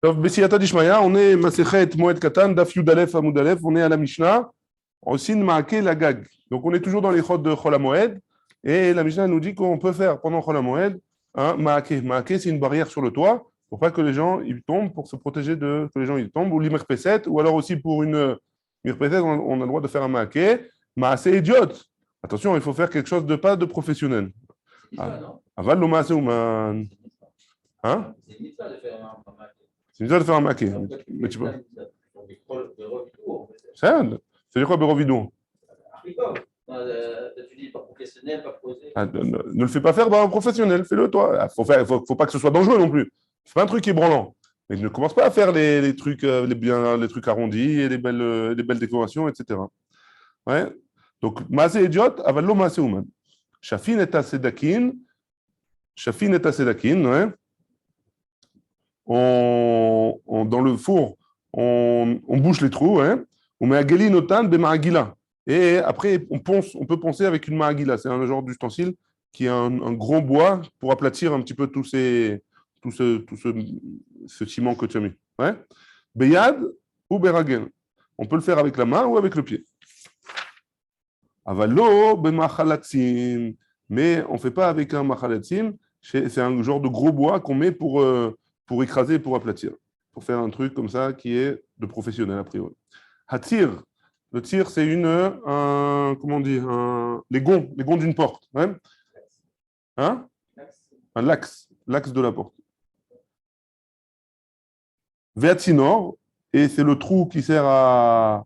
טוב, בסייעתא דשמיא, on est Masechet Moed Katan, Daf Yud Aleph Amud Aleph, on est à la Mishnah, on signe Maaké la Gag. Donc on est toujours dans les chod de Chol HaMoed, et la Mishnah nous dit qu'on peut faire pendant Chol HaMoed un Maaké. Maaké, c'est une barrière sur le toit, pour pas que les gens ils tombent, pour se protéger de que les gens ils tombent, ou l'imerpeset, ou alors aussi pour une mirpeset, on a le droit de faire un Maaké. Maasé idiote. Attention, il faut faire quelque chose de pas de professionnel. Aval lo Maasé Ouman. Hein? C'est une mitzvah de faire un maquet. C'est une mitzvah de faire un Maaké. Mais tu peux. C'est quoi, Bérovidon? Tu dis pas professionnel, pas posé. Ne le fais pas faire un professionnel, fais-le toi. Faut pas que ce soit dangereux non plus. C'est pas un truc ébranlant. Mais ne commence pas à faire les trucs, les trucs arrondis et les belles décorations, etc. Ouais. Donc, Maasé idiote, avallo Maasé Ouman. Shafin et Asedakin, ouais. Dans le four, on bouche les trous, hein. On met Ageli Notan Bemagila. Et après, on peut poncer avec une Maagila. C'est un genre d'ustensile qui est un gros bois pour aplatir un petit peu tout ce ciment que tu as mis. Ouais. Beyad ou Beragen. On peut le faire avec la main ou avec le pied. Avalo Bemachalatzim. Mais on ne fait pas avec un Machalatzim. C'est un genre de gros bois qu'on met pour écraser et pour aplatir. Pour faire un truc comme ça qui est de professionnel a priori. Hatir. Le tir, c'est comment on dit, les gonds d'une porte. Hein? Hein? Un l'axe de la porte. Veatsinor, et c'est le trou qui sert à.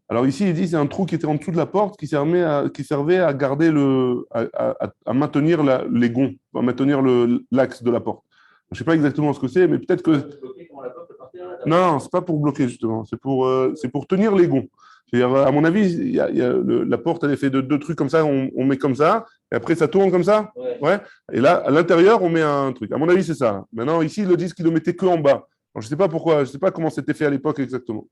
Alors ici, il dit c'est un trou qui était en dessous de la porte qui servait à garder à maintenir les gonds, à maintenir l'axe de la porte. Je ne sais pas exactement ce que c'est, mais peut-être que. Non, c'est pas pour bloquer justement, c'est pour tenir les gonds. À mon avis, la porte, elle est faite de deux trucs comme ça, on met comme ça, et après ça tourne comme ça. Ouais. Et là, à l'intérieur, on met un truc. À mon avis, c'est ça. Maintenant, ici, ils le disent qu'ils ne le mettaient qu'en bas. Alors, je ne sais pas pourquoi, je ne sais pas comment c'était fait à l'époque exactement.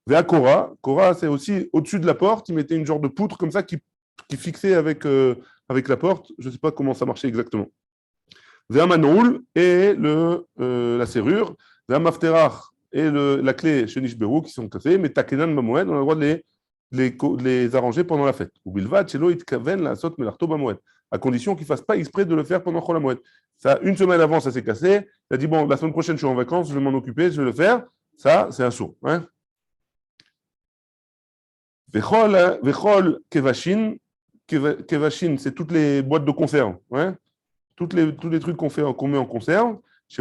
Vea Cora, c'est aussi au-dessus de la porte, ils mettaient une genre de poutre comme ça qui fixait avec la porte. Je ne sais pas comment ça marchait exactement. Vea Manoul et la serrure. Vea Mafterach et la clé chez Nishberu qui sont cassées, mais Takenan Mamoued, on a le droit de les arranger pendant la fête. Ou Bilvad, Chelo Itkaven, la Sot Melarto Bamoued, à condition qu'il ne fasse pas exprès de le faire pendant Chol HaMoed. Ça, une semaine avant, ça s'est cassé. Il a dit bon, la semaine prochaine, je suis en vacances, je vais m'en occuper, je vais le faire. Ça, c'est un sourd. Hein? Vechol Kevashin, c'est toutes les boîtes de conserve. Hein? Tous les trucs qu'on met en conserve. Si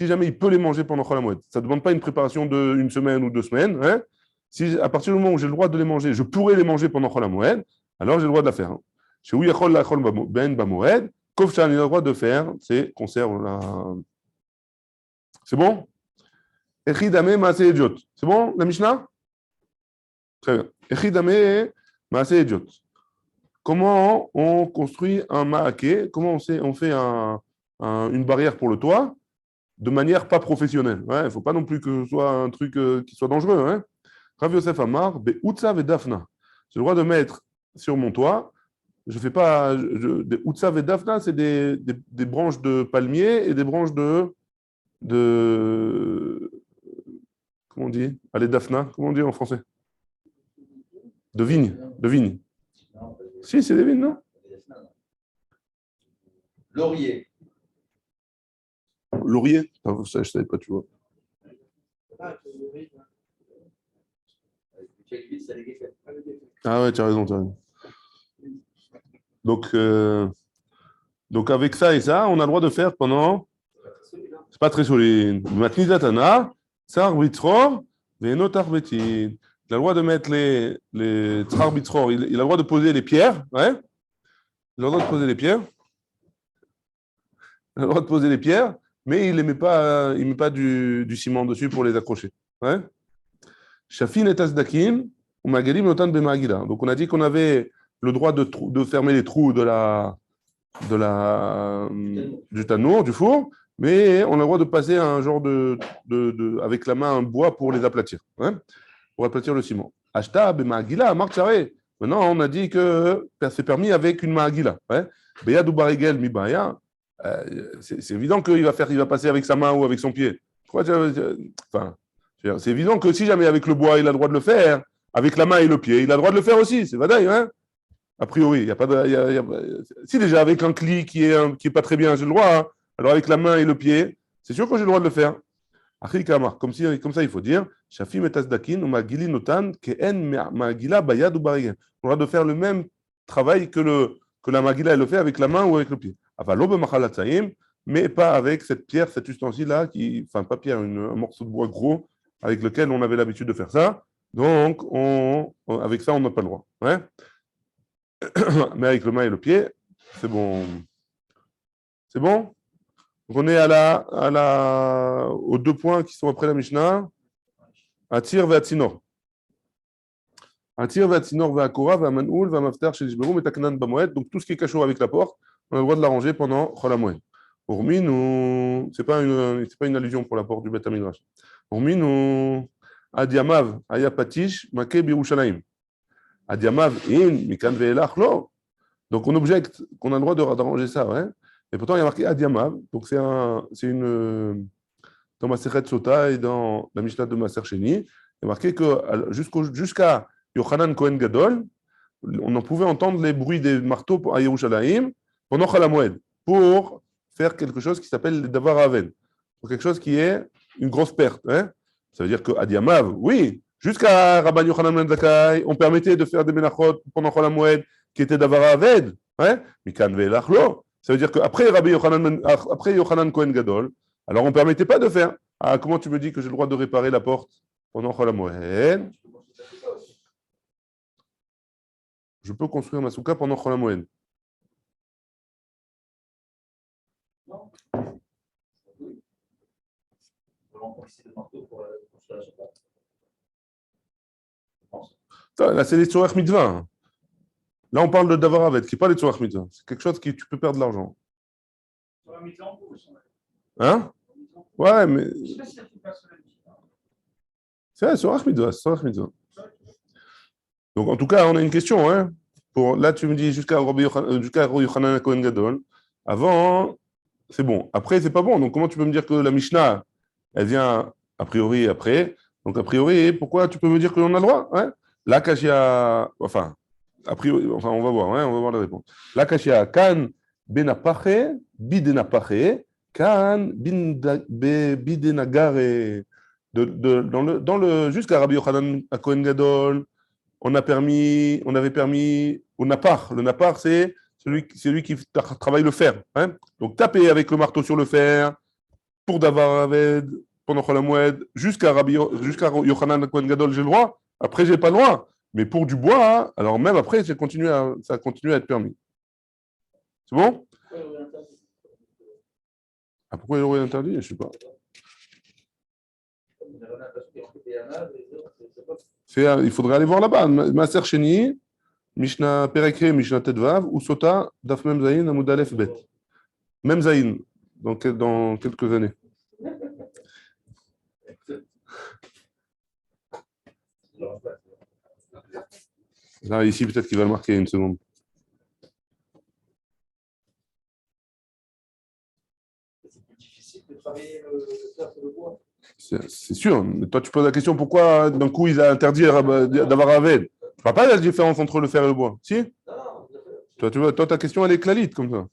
jamais il peut les manger pendant Chol HaMoed, ça ne demande pas une préparation d'une semaine ou 2 semaines. Hein? Si à partir du moment où j'ai le droit de les manger, je pourrais les manger pendant Chol HaMoed, alors j'ai le droit de la faire. Il a le droit de faire ces conserves-là. C'est bon? C'est bon, la Mishnah? Très bien. Echidame Maasé Idiot. Comment on construit un Maaké? Comment on fait une barrière pour le toit de manière pas professionnelle? Il ne faut pas non plus que ce soit un truc qui soit dangereux. Hein? Rav Yosef Amar, Be'utsa Vedafna. J'ai le droit de mettre sur mon toit. Je fais pas. Des Utsa Vedafna, c'est des branches de palmier et des branches de. Comment on dit? Allez, Dafna. Comment on dit en français? De vigne. Si, c'est des vignes, non? Laurier. Ça, je ne savais pas, tu vois. Ah ouais, tu as raison. Donc avec ça et ça, on a le droit de faire pendant. C'est pas très solide. Matnizatana, Tsar Bitzror, Venotar Betin. Il a le droit de mettre les Tsar Bitzror. Il a le droit de poser les pierres. Ouais. Il a le droit de poser les pierres. Il a le droit de poser les pierres, mais il ne met pas du ciment dessus pour les accrocher. Ouais. Shafin et Asdakin, ou Magalim Notan Bemagila. Donc on a dit qu'on avait le droit de fermer les trous du tanour, du four, mais on a le droit de passer un genre avec la main un bois pour les aplatir. Ouais. Pour aplatir le ciment. Ashta Bemagila, Marchare. Maintenant, on a dit que c'est permis avec une Maagila. Ouais. Beyad ou Barigel, Mibaya. C'est évident qu'il il va passer avec sa main ou avec son pied. Enfin, c'est évident que si jamais avec le bois, il a le droit de le faire, avec la main et le pied, il a le droit de le faire aussi. C'est vadaï, hein? A priori, il y a pas de, si déjà avec un cli qui est pas très bien, j'ai le droit, hein. Alors avec la main et le pied, c'est sûr que j'ai le droit de le faire. Comme ça, il faut dire, Shafim et Tasdakin, ou Magili Notan, Keen Magila Bayad ou Barigen. On a de faire le même travail que la Magila, elle le fait avec la main ou avec le pied. Avalobe Machalatzaim, mais pas avec cette pierre, cet ustensile-là, enfin, pas pierre, un morceau de bois gros avec lequel on avait l'habitude de faire ça. Donc, avec ça, on n'a pas le droit. Ouais. Mais avec le main et le pied, c'est bon. C'est bon? Donc on est aux 2 points qui sont après la Mishnah. Atir ve'atzinor. Atir ve'atzinor ve'akora ve'amanoul ve'amaftar chez l'ishberum et taknan b'moed. Donc tout ce qui est cachot avec la porte, on a le droit de l'arranger pendant Chol HaMoed. Hormis, c'est pas une allusion pour la porte du Beth HaMidrash. Hormis, Adiamav, Ayapatish, Make Birushalayim. Adiamav, in, Mikan ve'elach, lo. Donc on objecte qu'on a le droit d'arranger ça, ouais. Et pourtant il y a marqué Adiamav, donc c'est une dans Masechet Sota et dans la Mishnah de Maser Sheni, il y a marqué que jusqu'à Yochanan Kohen Gadol, on en pouvait entendre les bruits des marteaux à Yerushalayim pendant Chol HaMoed pour faire quelque chose qui s'appelle le Davar Aven, pour quelque chose qui est une grosse perte, hein. Ça veut dire que Adiamav, oui, jusqu'à Rabban Yochanan Ben Zakkai, on permettait de faire des menachot pendant Chol HaMoed qui était Davar Aved, hein, Mikan ve'elach lo. Ça veut dire qu'après Yochanan Kohen Gadol, alors on ne permettait pas de faire. Ah, comment tu me dis que j'ai le droit de réparer la porte pendant Chol HaMoed? Je peux construire ma souka pendant Chol HaMoed. Non. Oui. On va remplacer le marteau pour la souka. Là, c'est les Tzorech Mitzvah, hein. Là, on parle de Davar Aved, qui n'est pas les Tzorech Mitzvah. C'est quelque chose qui tu peux perdre de l'argent. Hein? Ouais, mais. C'est Tzorech Mitzvah, c'est Tzorech Mitzvah. Donc, en tout cas, on a une question, hein. Là, tu me dis jusqu'à Yochanan Kohen Gadol. Avant, c'est bon. Après, c'est pas bon. Donc, comment tu peux me dire que la Mishnah, elle vient a priori après? Donc, a priori, pourquoi tu peux me dire que l'on a le droit, hein? Là, Kashia, enfin, a priori, enfin, on va voir, hein, on va voir la réponse. Là, Kashia, Kan benapache, bidenapache, Kan bidenagare. Jusqu'à Rabbi Yochanan à Kohen Gadol, on avait permis au napar. Le napar, c'est celui qui travaille le fer, hein. Donc, taper avec le marteau sur le fer pour Davar Aved, pendant Chol HaMoed, jusqu'à Yochanan Kohen Gadol, j'ai le droit. Après, j'ai pas le droit. Mais pour du bois, hein, alors même après, ça a continué à être permis. C'est bon? Ah, pourquoi il aurait interdit? Je ne sais pas. Il faudrait aller voir là-bas. Maser Sheni, Mishnah Perekre, Mishnah Tedvav, ou Sota, Daf Mem Zayin, Amud Aleph Bet. Mem Zayin, dans quelques années. Là, ici, peut-être qu'il va le marquer une seconde. C'est plus difficile de travailler le fer sur le bois. C'est sûr. Mais toi, tu poses la question pourquoi d'un coup il a interdit d'avoir un vêt. Tu ne vois pas la différence entre le fer et le bois. Si? Toi, tu vois, ta question, elle est clalite comme ça.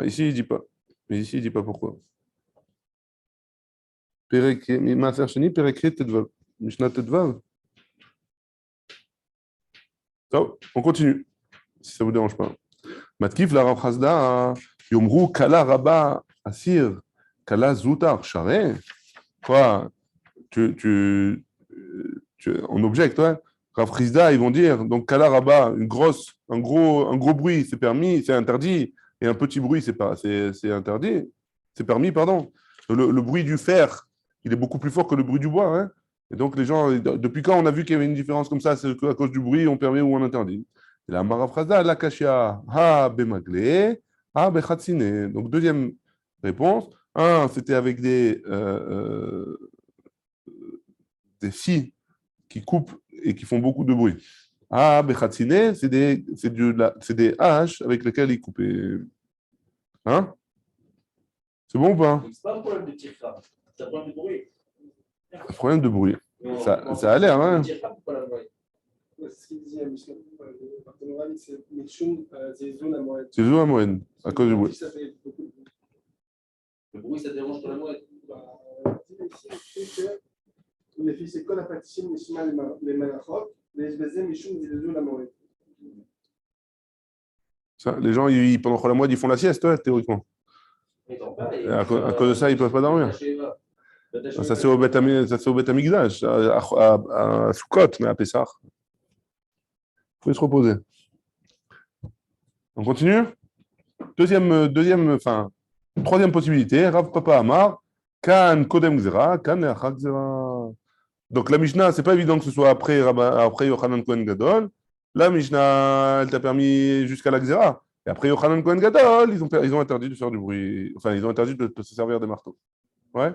Ici, il ne dit pas. Mais ici, il ne dit pas pourquoi. Maaser Sheni, Perekre, Tedvav. Mishnah Tedvav. On continue, si ça ne vous dérange pas. Matkif la Rav Chazda, Yomru Kala Rabba Asir, Kala Zoutar Share. Quoi? On objecte, ouais. Rav Chizda, ils vont dire, donc Kala Rabba, un gros bruit, c'est permis, c'est interdit, et un petit bruit, c'est interdit, c'est permis, pardon. Le bruit du fer, il est beaucoup plus fort que le bruit du bois, hein. Et donc les gens, depuis quand on a vu qu'il y avait une différence comme ça, c'est à cause du bruit, on permet ou on interdit. Et la Marafraza, la Kashia, ha bemagle, ha bechatsine. Donc deuxième réponse. Un, c'était avec des scies qui coupent et qui font beaucoup de bruit. Ah, bechatsine, c'est des haches avec lesquelles ils coupaient. Hein? C'est bon ou pas? Donc, c'est pas un problème de tirka, c'est un problème de bruit. Problème de bruit. Non, Ça a l'air, hein? Le tirka, pourquoi la bruit? C'est ce qu'il dit à Michel. C'est Michoum, c'est zone à moelle. C'est toujours la moyenne, à cause du bruit. Ça fait beaucoup de bruit. Le bruit, ça dérange pour la mouette. Ici, les filles, c'est quoi la pâtisserie, les malachot, les SBZ, Michoum, c'est zone à moelle. Ça, les gens, pendant la moitié, ils font la sieste, ouais, théoriquement. À cause de ça, ils ne peuvent pas dormir. Ça, c'est au Beth Amikdash, à Sukkot, mais à Pessah. Il faut se reposer. On continue? Troisième possibilité, Rav Papa Amar, Kan Kodem Gzera, Kan Leachak Gzera. Donc la Mishnah, c'est pas évident que ce soit après Yochanan Kohen Gadol. La Mishnah, elle t'a permis jusqu'à la Gzera. Et après Yochanan Kohen Gadol, ils ont interdit de faire du bruit. Enfin, ils ont interdit de se servir des marteaux. Ouais.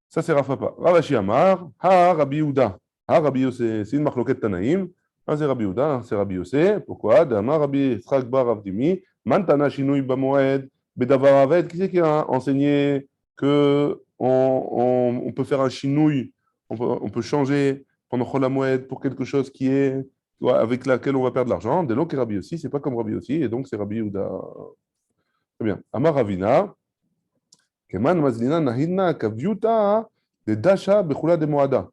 Ça, c'est Rav Papa. Rav Ashi Amar, Ha Rabbi Yehuda. Ha Rabbi Yosef, c'est une marloquette Tanaïm. Un c'est Rabbi Yehuda, c'est Rabbi Yosef. Pourquoi? D'Amar Rabbi Yitzchak bar Rav Dimi. Mantana Shinui Bamoed. Bedavar Aved. Qui c'est qui a enseigné que on peut faire un shinouï, on peut changer pendant Chol HaMoed pour quelque chose qui est avec laquelle on va perdre de l'argent. Dès lors que Rabbi aussi, c'est pas comme Rabbi aussi, et donc c'est Rabbi Yehuda. Très bien. Amar Ravina, Keman Mazlina Nahidna Kavyuta de Dasha Bechula de Moada.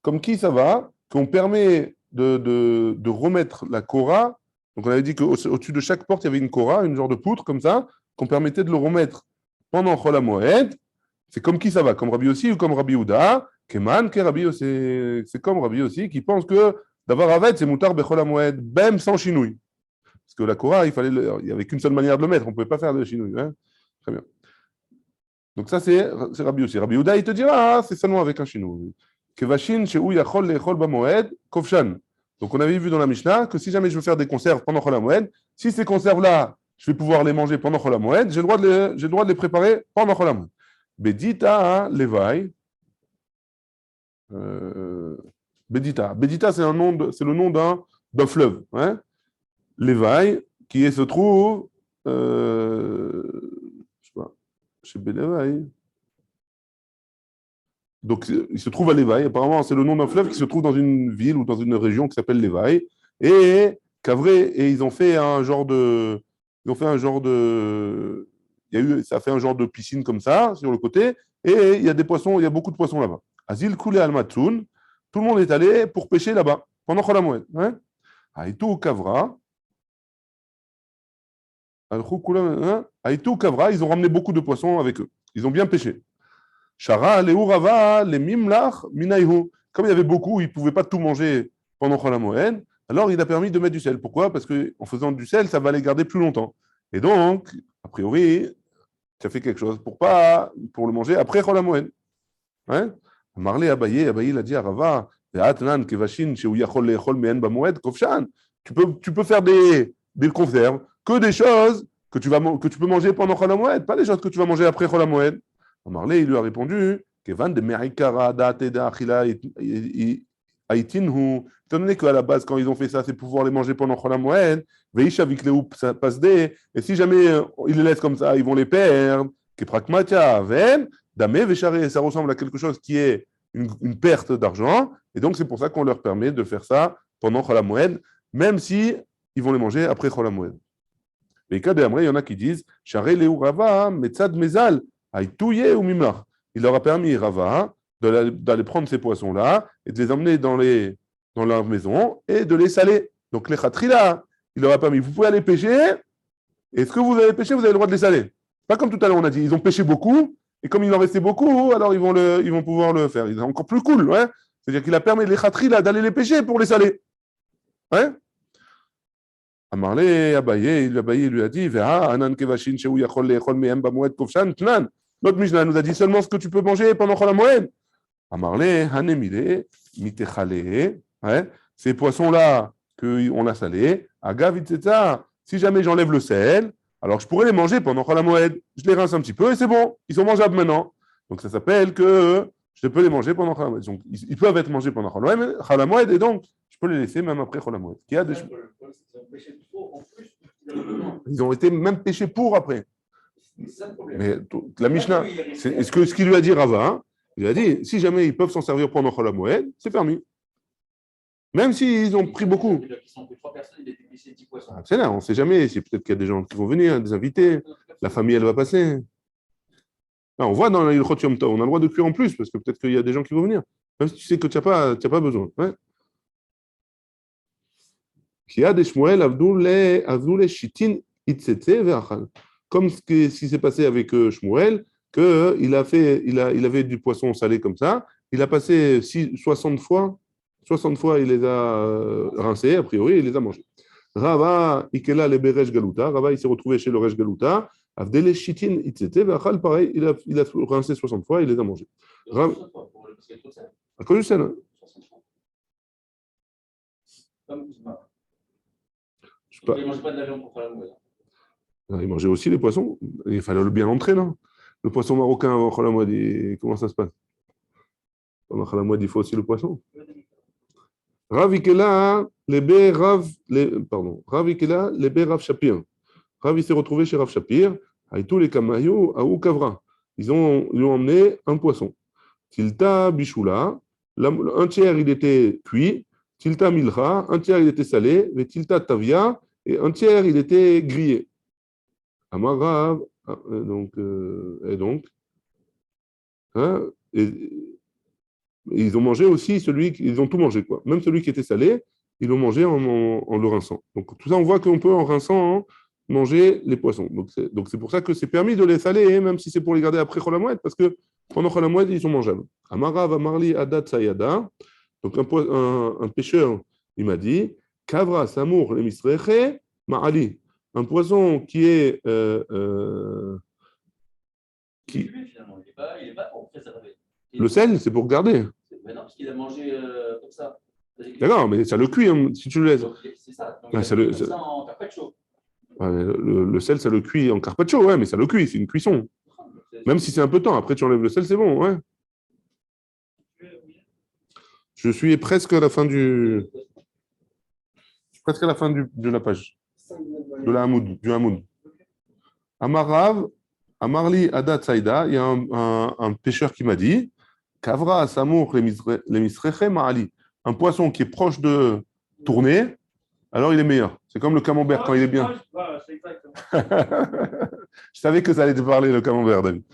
Comme qui ça va, qu'on permet de remettre la Korah. Donc on avait dit qu'au-dessus de chaque porte, il y avait une Korah, une genre de poutre comme ça, qu'on permettait de le remettre pendant Chol HaMoed. C'est comme qui ça va? Comme Rabbi aussi ou comme Rabbi Yehuda? Keman, que Rabbi aussi, c'est comme Rabbi aussi qui pense que d'avoir Aved, c'est Moutar Bechol HaMoed, même sans chinouille. Parce que la Korah, il n'y avait qu'une seule manière de le mettre, on ne pouvait pas faire de chinouille. Hein? Très bien. Donc ça, c'est Rabbi aussi. Rabbi Yehuda, il te dira, c'est seulement avec un chinouille. Kevashin, Shehu Yachol Lechol Bamoed, Kovshan. Donc on avait vu dans la Mishnah que si jamais je veux faire des conserves pendant Chol HaMoed, si ces conserves-là, je vais pouvoir les manger pendant Chol HaMoed, j'ai le droit de les préparer pendant Chol HaMoed. Bedita Levaï. Bedita. Bedita, c'est le nom d'un fleuve. Hein? Levaï, qui se trouve je sais pas, chez Belevaï. Donc, il se trouve à Levaï. Apparemment, c'est le nom d'un fleuve qui se trouve dans une ville ou dans une région qui s'appelle Levaï. Et ils ont fait un genre de. Ça a fait un genre de piscine comme ça, sur le côté. Et il y a des poissons, il y a beaucoup de poissons là-bas. Azil Koulé Almatsoun. Tout le monde est allé pour pêcher là-bas, pendant Chol HaMoed. Aïtou Kavra. Aïtou Kavra, ils ont ramené beaucoup de poissons avec eux. Ils ont bien pêché. Shara, Leurava, les Mimlach, Minaihu. Comme il y avait beaucoup, ils ne pouvaient pas tout manger pendant Chol HaMoed, alors il a permis de mettre du sel. Pourquoi? Parce qu'en faisant du sel, ça va les garder plus longtemps. Et donc, a priori, ça fait quelque chose pour le manger après Chol HaMoed. Hein? Marlé Abaye, il a dit à Rava, tu peux faire des conserves, que des choses que tu peux manger pendant Chol HaMoed, pas des choses que tu vas manger après Chol HaMoed. Marlé, il lui a répondu, Kevan de Merikara Dateda Achila Aitinhu, étant donné qu'à la base, quand ils ont fait ça, c'est pouvoir les manger pendant Chol HaMoed, Veisha Vikleu Pasde, et si jamais ils les laissent comme ça, ils vont les perdre, Keprakmatia Ven, Damé Vécharé, ça ressemble à quelque chose qui est une perte d'argent, et donc c'est pour ça qu'on leur permet de faire ça pendant Chol HaMoed, même si ils vont les manger après Chol HaMoed. Mais il y en a qui disent, Charé Leu Rava, Metzad Mezal, Aïtouye ou Mimlach. Il leur a permis, Rava, d'aller prendre ces poissons-là et de les emmener dans leur maison et de les saler. Donc les khatrila, il leur a permis, vous pouvez aller pêcher, et ce que vous avez pêché, vous avez le droit de les saler. Pas comme tout à l'heure, on a dit, ils ont pêché beaucoup, et comme il en restait beaucoup, alors ils vont pouvoir le faire. C'est encore plus cool, ouais. C'est-à-dire qu'il a permis les khatrila d'aller les pêcher pour les saler. Ouais. Amarlé, Abaye, lui a dit, notre Mishnah nous a dit seulement ce que tu peux manger pendant Chol HaMoed. Amarlé, Hanemile, Mitechale, ces poissons-là qu'on a salés, Agav Itzeta, si jamais j'enlève le sel, alors je pourrais les manger pendant Chol HaMoed. Je les rince un petit peu et c'est bon, ils sont mangeables maintenant. Donc ça s'appelle que je peux les manger pendant Chol HaMoed. Donc ils peuvent être mangés pendant Chol HaMoed et donc je peux les laisser même après Chol HaMoed. Il y a des... Ils ont été même pêchés pour après. C'est ça le problème. Mais la Mishnah, ce qu'il lui a dit Rava, hein, il a dit si jamais ils peuvent s'en servir pendant Chol HaMoed, c'est permis. Même s'ils ont pris beaucoup. Ils sont que 3 personnes, il a pêché 10 poissons. C'est là, on ne sait jamais. C'est peut-être qu'il y a des gens qui vont venir, des invités. La famille, elle va passer. Là, on voit dans l'Ilchot Yom Tov, on a le droit de cuire en plus, parce que peut-être qu'il y a des gens qui vont venir. Même si tu sais que tu n'as pas besoin. Ouais. Comme ce qui s'est passé avec Shmuel, qu'il avait du poisson salé comme ça. Il a passé 60 fois. 60 fois, il les a rincés, a priori, il les a mangés. Rava, Ikela, le Beresh Galuta. Rava, il s'est retrouvé chez le Resh Galuta. Avdele Shitin, Itzete, Vachal, pareil, il a rincé 60 fois, il les a mangés. À cause du sel. Hein. Il ne mange pas de la viande pour faire la mouette. Il mangeait aussi les poissons. Il fallait le bien entrer, non? Le poisson marocain avant Khalamouad, comment ça se passe? Pendant Khalamouad, il faut aussi le poisson. Rav Ikela, Rav Shapir. Rav, il s'est retrouvé chez Rav Shapir. Aïtou les Kamayu, Aou Kavra. Ils lui ont emmené un poisson. Tilta Bishula. Un tiers, il était cuit. Tilta Milcha. Un tiers, il était salé. Et Tilta Tavia. Et un tiers, il était grillé. Amarav. Hein, ils ont mangé aussi ils ont tout mangé, quoi. Même celui qui était salé, ils l'ont mangé en le rinçant. Donc tout ça, on voit qu'on peut en rinçant manger les poissons. Donc c'est pour ça que c'est permis de les saler, même si c'est pour les garder après Chol HaMoed, parce que pendant Chol HaMoed, ils sont mangeables. Amarav Amarli Adat Sayada. Donc un pêcheur, il m'a dit, Kavra Samour le Misreche Ma'ali. Un poisson qui est Lui, finalement, il n'est pas pour préserver. Le sel, c'est pour garder. Mais non, parce qu'il a mangé comme ça. D'accord, mais ça le cuit hein, si tu le laisses. C'est ça. Donc, Ah, ça en carpaccio. Le sel, ça le cuit en carpaccio, ouais, mais ça le cuit, c'est une cuisson. Même si c'est un peu de temps, après tu enlèves le sel, c'est bon, ouais. Je suis presque à la fin de la page, de la Hamoud, du Hamoud. Amarav, Amarli Adat Saïda, il y a un pêcheur qui m'a dit Kavra Samour les Misreche Ma'ali. Un poisson qui est proche de tourner, alors il est meilleur. C'est comme le camembert quand il est bien. Voilà, c'est exactement. Je savais que ça allait te parler, le camembert, David.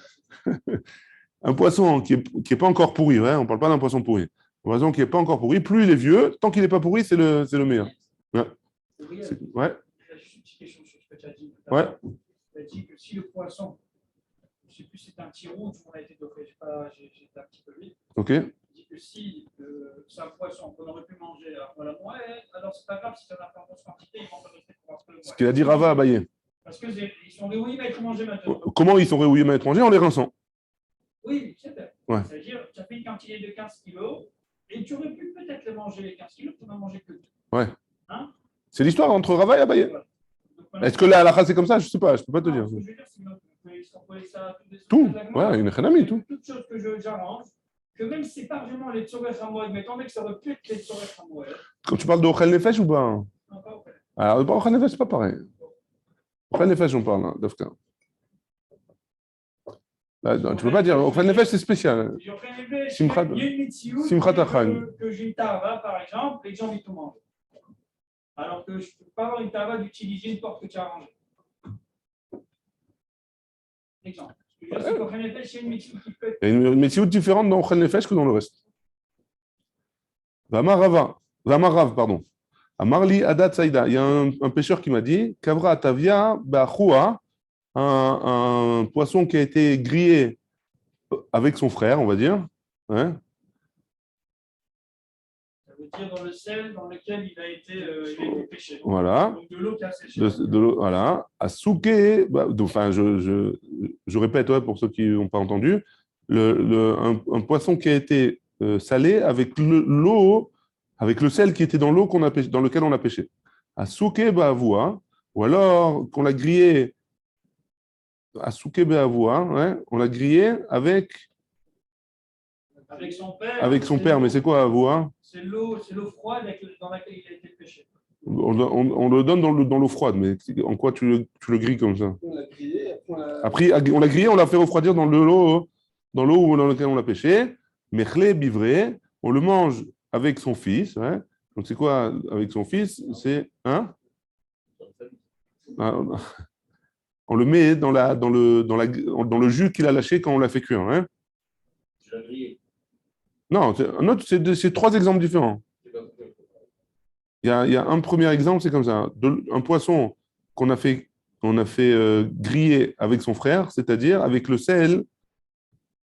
Un poisson qui est pas encore pourri, ouais, on ne parle pas d'un poisson pourri. Un poisson qui n'est pas encore pourri, plus il est vieux, tant qu'il n'est pas pourri, c'est le meilleur. Ouais. Ouais. Juste une petite question sur ce que tu as dit. Ouais. Tu as dit que si le poisson, je ne sais plus si c'est un petit roux, on a été docké, j'étais un petit peu vite. Ok. Tu dis que si c'est un poisson qu'on aurait pu manger à la moelle, alors c'est pas grave si tu en as pas en grosse quantité, ils vont pas rester pour voir le Ce qu'il a dit Rava Abaye. Parce qu'ils sont réouillés à être mangés maintenant. Comment ils sont réouillés à être mangés? En les rinçant. Oui, c'est vrai. Ouais. C'est-à-dire tu as fait une quantité de 15 kilos et tu aurais pu peut-être les manger les 15 kilos, tu n'en as mangé que 2. Ouais. Hein? C'est l'histoire entre Rava et Abaye. Voilà. Est-ce que la halakha c'est comme ça? Je ne sais pas, je ne peux pas te dire. Ce que je veux dire, c'est qu'on peut ça Tout, ouais, une chénami, tout. Toute chose que j'arrange, que même si ce n'est pas vraiment les tsorech hamoed, mais tant que ça aurait pu être les tsorech hamoed. Quand tu parles de Ochel Nefesh ou pas? Non, pas Ochel. Alors, Ochel Nefesh, c'est pas pareil. Ochel Nefesh, on parle, hein, Dafka. Là, non, tu peux pas dire. Ochel Nefesh, c'est spécial. Il y a Simchat une mitziout que j'ai une tava, par exemple, et que j'ai envie de tout manger. Alors que je ne peux pas avoir une tava d'utiliser une porte que tu as rangée. Exemple. Il y a une mitziout qui peut être. Il y a une mitziout différente dans Ochel Nefesh que dans le reste. Vamarav, pardon. Amarli Adat Saïda. Il y a un pêcheur qui m'a dit Kavra Tavia Ba'choua, un poisson qui a été grillé avec son frère, on va dire. Hein? Ça veut dire dans le sel dans lequel il a été pêché. Voilà. Donc de l'eau qui a séché. De l'eau, voilà. À souquer, enfin, je répète ouais, pour ceux qui n'ont pas entendu, un poisson qui a été salé avec l'eau, avec le sel qui était dans l'eau dans lequel on a pêché. À souquer ba'avoua, ou alors qu'on l'a grillé à souquer ba'avoua, ouais, on l'a grillé avec son père. Avec son père, mais c'est quoi avoua? C'est l'eau froide dans laquelle il a été pêché. On le donne dans l'eau froide, mais en quoi tu le grilles comme ça? On l'a grillé, Après, on l'a grillé, on l'a fait refroidir dans l'eau dans laquelle on l'a pêché. Mechlé, bivré, on le mange avec son fils. Ouais. Donc, c'est quoi avec son fils? C'est hein? Ah, on le met dans le jus qu'il a lâché quand on l'a fait cuire. Hein. Tu l'as grillé. Non, c'est trois exemples différents. Il y a un premier exemple, c'est comme ça. Un poisson qu'on a fait, griller avec son frère, c'est-à-dire avec le sel.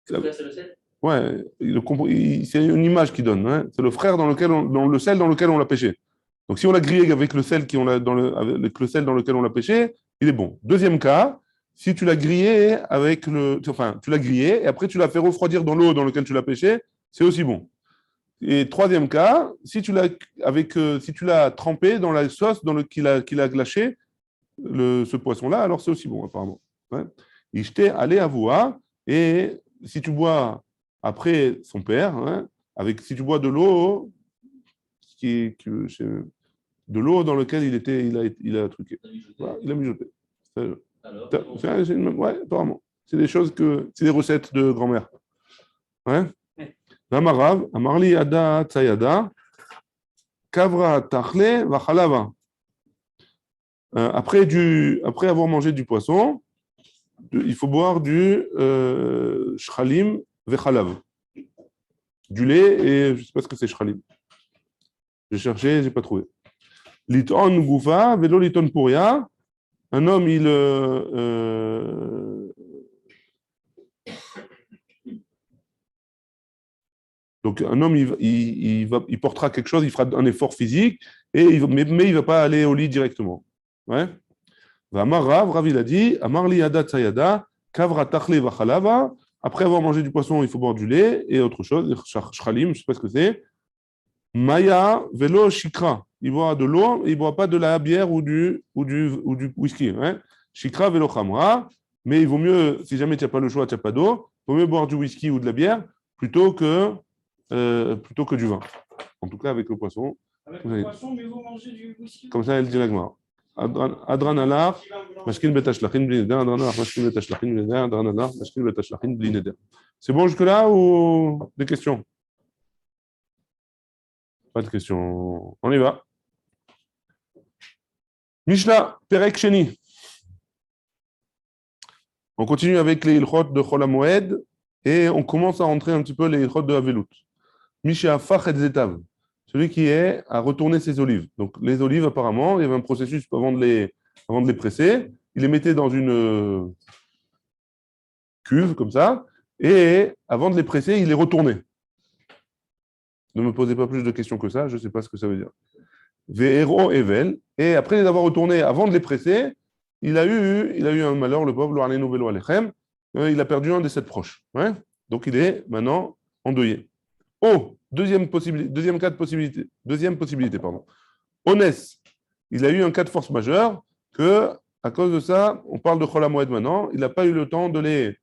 Le frère, c'est le sel? Ouais, c'est une image qu'il donne. Hein. C'est le frère dans le sel dans lequel on l'a pêché. Donc, si on l'a grillé avec le sel avec le sel dans lequel on l'a pêché, il est bon. Deuxième cas, si tu l'as grillé tu l'as grillé et après tu l'as fait refroidir dans l'eau dans laquelle tu l'as pêché, c'est aussi bon. Et troisième cas, si tu l'as trempé dans la sauce qu'il a glâché, ce poisson-là, alors c'est aussi bon, apparemment. Ouais. Ishte allé à voix, et si tu bois après son père, hein, si tu bois de l'eau, de l'eau dans laquelle il a truqué. Voilà, il a mijoté. Alors, Ouais, apparemment. C'est des recettes de grand-mère. Ouais. L'amarav, amarli yada tsayada, kavra tachle vachalava. Après avoir mangé du poisson, il faut boire du shchalim vechalav. Du lait et je ne sais pas ce que c'est shchalim. J'ai cherché, je n'ai pas trouvé. Liton goufa, velo liton puria. Un homme, donc un homme, il portera quelque chose, il fera un effort physique, mais il ne va pas aller au lit directement. Ouais. Amar Rav, il a dit, Amar li yada tsayada, kavra tachle vachalava. Après avoir mangé du poisson, il faut boire du lait et autre chose, shchalim, je ne sais pas ce que c'est. Maya velo shikra. Il boit de l'eau, il ne boit pas de la bière ou du whisky. Hein. Shikra velo khamra. Mais il vaut mieux, si jamais tu n'as pas le choix, tu n'as pas d'eau, il vaut mieux boire du whisky ou de la bière plutôt que du vin. En tout cas, avec le poisson. Avec le poisson, mais vous mangez du whisky. Comme ça, elle dit la Gemara. Adran alar, mashkin betashlachin bli neder, adran alar, mashkin betashlachin bli neder, adran alar, mashkin betashlachin bli neder. C'est bon jusque-là ou des questions? Pas de questions. On y va. Mishnah, Perek Sheni. On continue avec les ilchot de Chol HaMoed et on commence à rentrer un petit peu les ilchot de Avelut. Misha Fach et Zetav, celui qui est à retourner ses olives. Donc les olives, apparemment, il y avait un processus avant de les presser. Il les mettait dans une cuve comme ça et avant de les presser, il les retournait. Ne me posez pas plus de questions que ça, je ne sais pas ce que ça veut dire. Ve'ero Evel, et après les avoir retournés avant de les presser, il a eu un malheur, le pauvre, il a perdu un de ses proches. Ouais. Donc il est maintenant endeuillé. Oh, deuxième possibilité, pardon. Onès, il a eu un cas de force majeure que, à cause de ça, on parle de Chol HaMoed maintenant, il n'a pas eu le temps de